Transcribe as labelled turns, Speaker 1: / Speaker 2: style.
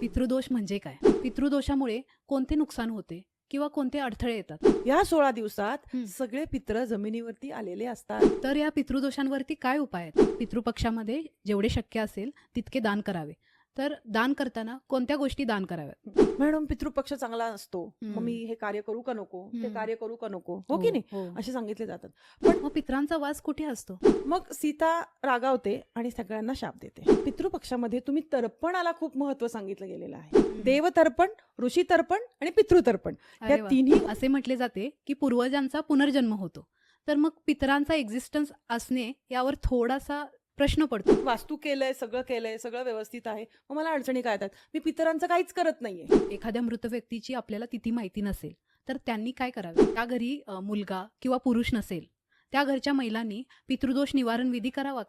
Speaker 1: पितृदोष म्हणजे काय? पितृदोषामुळे कोणते नुकसान होते किंवा कोणते अडथळे येतात?
Speaker 2: या 16 दिवसात
Speaker 1: हं.
Speaker 2: सगळे पित्र जमिनीवरती आलेले असतात.
Speaker 1: तर या पितृदोषांवरती काय उपाय आहेत? पितृपक्षामध्ये जेवढे शक्य असेल तितके दान करावे. तर दान करताना कोणत्या गोष्टी दान कराव्यात?
Speaker 2: मॅडम, पितृपक्ष चांगला असतो, मग
Speaker 1: हं.
Speaker 2: मी हे कार्य करू का नको, ते
Speaker 1: हं.
Speaker 2: कार्य करू का नको, हो की नाही,
Speaker 1: हो.
Speaker 2: असे सांगितले जातात. पण
Speaker 1: मग पितरांचा वास कुठे असतो?
Speaker 2: मग सीता रागावते आणि सगळ्यांना शाप देते. पितृपक्षामध्ये तुम्ही तर्पणाला खूप महत्व सांगितलं गेलेलं आहे. देवतर्पण, ऋषी तर्पण आणि पितृतर्पण या
Speaker 1: अरे वा.
Speaker 2: तिन्ही
Speaker 1: असे म्हटले जाते की पूर्वजांचा पुनर्जन्म होतो. तर मग पितरांचा एक्झिस्टन्स असणे यावर थोडासा प्रश्न पडतो.
Speaker 2: वास्तू केलंय, सगळं व्यवस्थित आहे, मग मला अडचणी काय येतात? मी पितरांचं काहीच करत नाहीये.
Speaker 1: एखाद्या मृत व्यक्तीची आपल्याला तिथी माहिती नसेल तर त्यांनी काय करावे? त्या घरी मुलगा किंवा पुरुष नसेल, त्या घरच्या महिलांनी पितृदोष निवारण विधी करावा.